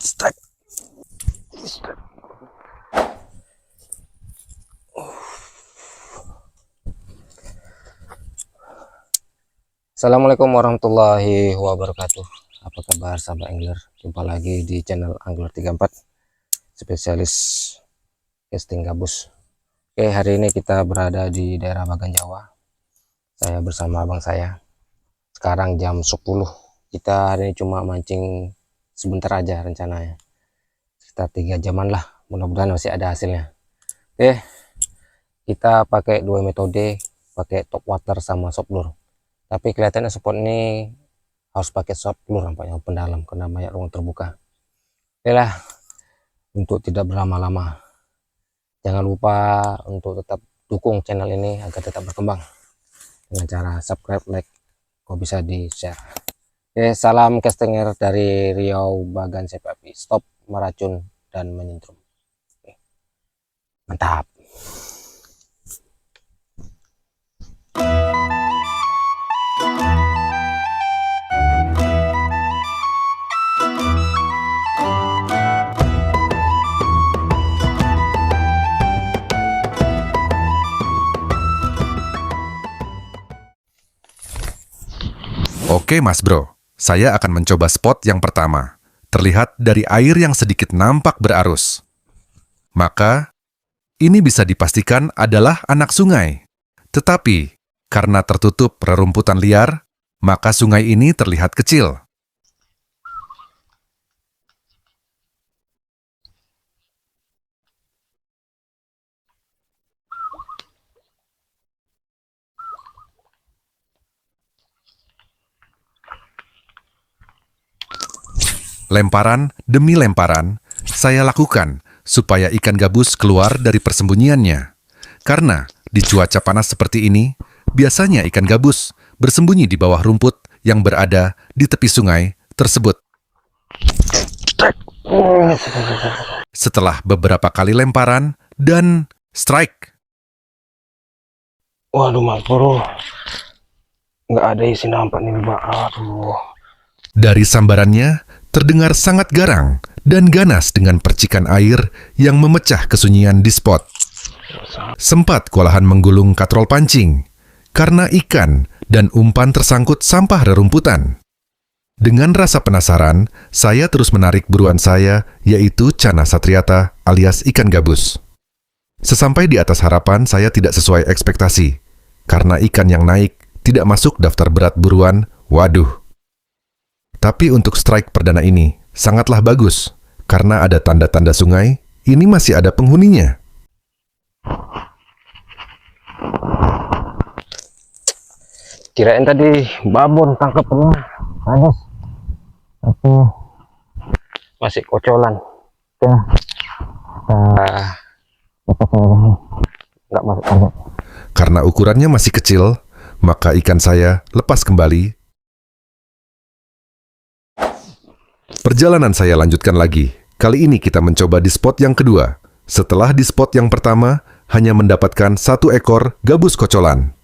Strike. Assalamualaikum warahmatullahi wabarakatuh. Apa kabar sahabat angler? Jumpa lagi di channel Angler 34, spesialis casting gabus. Oke, hari ini kita berada di daerah Bagan Jawa. Saya bersama abang saya. Sekarang jam 10. Kita hari ini cuma mancing sebentar aja rencananya. Sekitar 3 jaman lah. Mudah-mudahan masih ada hasilnya. Oke, kita pakai dua metode, pakai top water sama soft lure. Tapi kelihatannya spot ini harus pakai soft lure nampaknya, pendalam, karena banyak ruang terbuka. Oke lah, untuk tidak berlama-lama, jangan lupa untuk tetap dukung channel ini agar tetap berkembang dengan cara subscribe, like, kalau bisa di share. Oke, salam castinger dari Riau Bagan CPAP. Stop meracun dan menyentrum. Oke, mantap. Oke Mas Bro, saya akan mencoba spot yang pertama. Terlihat dari air yang sedikit nampak berarus. Maka, ini bisa dipastikan adalah anak sungai. Tetapi, karena tertutup rerumputan liar, maka sungai ini terlihat kecil. Lemparan demi lemparan, saya lakukan supaya ikan gabus keluar dari persembunyiannya. Karena di cuaca panas seperti ini, biasanya ikan gabus bersembunyi di bawah rumput yang berada di tepi sungai tersebut. Setelah beberapa kali lemparan dan strike. Waduh mas bro, nggak ada isi nampak nih mbak. Aduh. Dari sambarannya, terdengar sangat garang dan ganas dengan percikan air yang memecah kesunyian di spot. Sempat kewalahan menggulung katrol pancing, karena ikan dan umpan tersangkut sampah rerumputan. Dengan rasa penasaran, saya terus menarik buruan saya, yaitu Cana satriata alias ikan gabus. Sesampai di atas harapan, saya tidak sesuai ekspektasi, karena ikan yang naik tidak masuk daftar berat buruan. Waduh. Tapi untuk strike perdana ini sangatlah bagus, karena ada tanda-tanda sungai, ini masih ada penghuninya. Kirain tadi babon tangkap penuh, panas. Tapi masih kocolan. Ya. Nggak masuk target. Karena ukurannya masih kecil, maka ikan saya lepas kembali. Perjalanan saya lanjutkan lagi. Kali ini kita mencoba di spot yang kedua. Setelah di spot yang pertama, hanya mendapatkan 1 ekor gabus kocolan.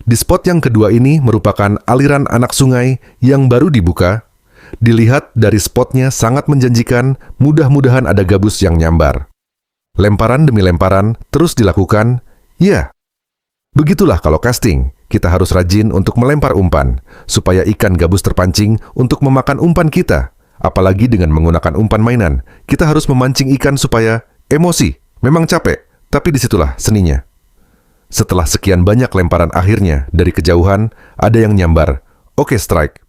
Di spot yang kedua ini merupakan aliran anak sungai yang baru dibuka. Dilihat dari spotnya sangat menjanjikan, mudah-mudahan ada gabus yang nyambar. Lemparan demi lemparan terus dilakukan. Ya, begitulah kalau casting. Kita harus rajin untuk melempar umpan, supaya ikan gabus terpancing untuk memakan umpan kita. Apalagi dengan menggunakan umpan mainan, kita harus memancing ikan supaya emosi. Memang capek, tapi disitulah seninya. Setelah sekian banyak lemparan akhirnya dari kejauhan, ada yang nyambar. Oke, strike.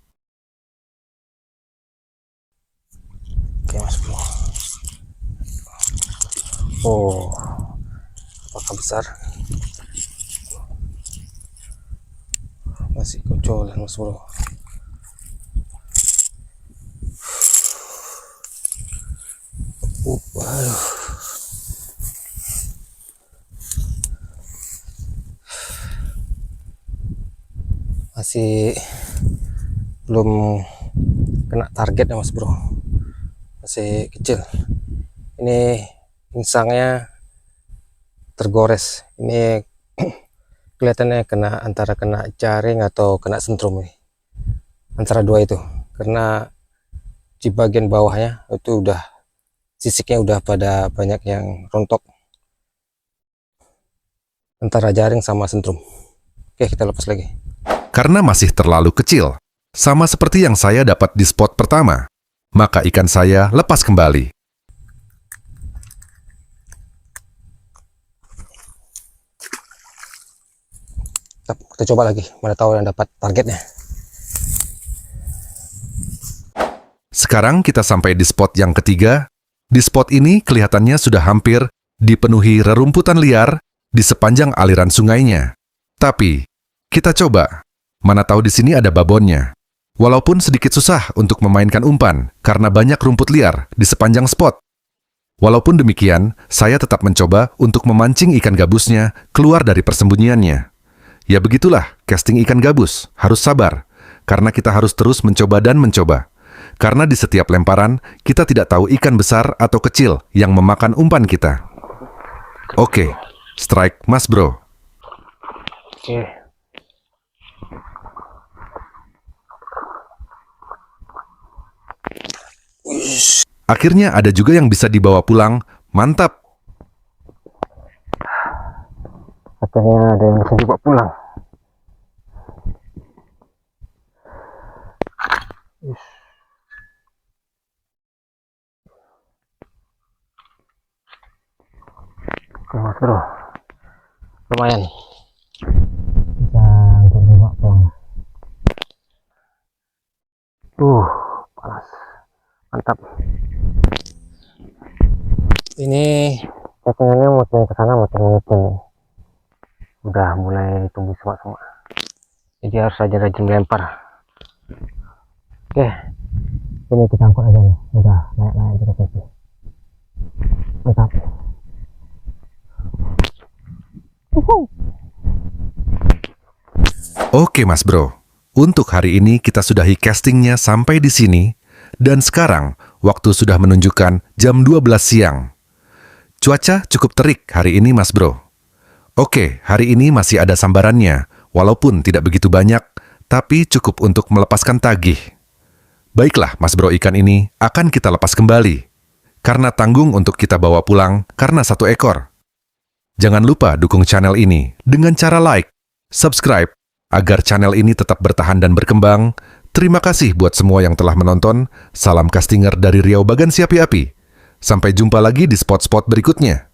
Oke mas bro. Oh, apakah besar? Masih kocolan mas bro. Waduh. Masih belum kena target ya mas bro, masih kecil. Ini insangnya tergores. Ini kelihatannya antara kena jaring atau kena sentrum nih, antara dua itu, karena di bagian bawahnya itu udah sisiknya udah pada banyak yang rontok antara jaring sama sentrum. Oke, kita lepas lagi. Karena masih terlalu kecil, sama seperti yang saya dapat di spot pertama, maka ikan saya lepas kembali. Kita coba lagi, mana tahu yang dapat targetnya. Sekarang kita sampai di spot yang ketiga. Di spot ini kelihatannya sudah hampir dipenuhi rerumputan liar di sepanjang aliran sungainya. Tapi, kita coba. Mana tahu di sini ada babonnya. Walaupun sedikit susah untuk memainkan umpan karena banyak rumput liar di sepanjang spot. Walaupun demikian, saya tetap mencoba untuk memancing ikan gabusnya keluar dari persembunyiannya. Ya begitulah, casting ikan gabus harus sabar, karena kita harus terus mencoba dan mencoba. Karena di setiap lemparan, kita tidak tahu ikan besar atau kecil yang memakan umpan kita. Oke, strike Mas Bro. Oke. Akhirnya ada juga yang bisa dibawa pulang, mantap. Akhirnya ada yang bisa dibawa pulang. Oke, Mas Bro, lumayan bisa untuk dibawa pulang. Panas, mantap. Ini settingannya muter ke sana, muter udah mulai tumbuh semak-semak, jadi harus rajin-rajin melempar. Oke, ini kita angkut aja nih, udah naik-naik di tepi. Mantap. Oke Mas Bro, untuk hari ini kita sudahi castingnya sampai di sini, dan sekarang waktu sudah menunjukkan jam 12 siang. Cuaca cukup terik hari ini Mas Bro. Oke, hari ini masih ada sambarannya, walaupun tidak begitu banyak, tapi cukup untuk melepaskan tagih. Baiklah Mas Bro, ikan ini akan kita lepas kembali, karena tanggung untuk kita bawa pulang karena 1 ekor. Jangan lupa dukung channel ini dengan cara like, subscribe, agar channel ini tetap bertahan dan berkembang. Terima kasih buat semua yang telah menonton. Salam castinger dari Riau Bagan Siapi Api. Sampai jumpa lagi di spot-spot berikutnya.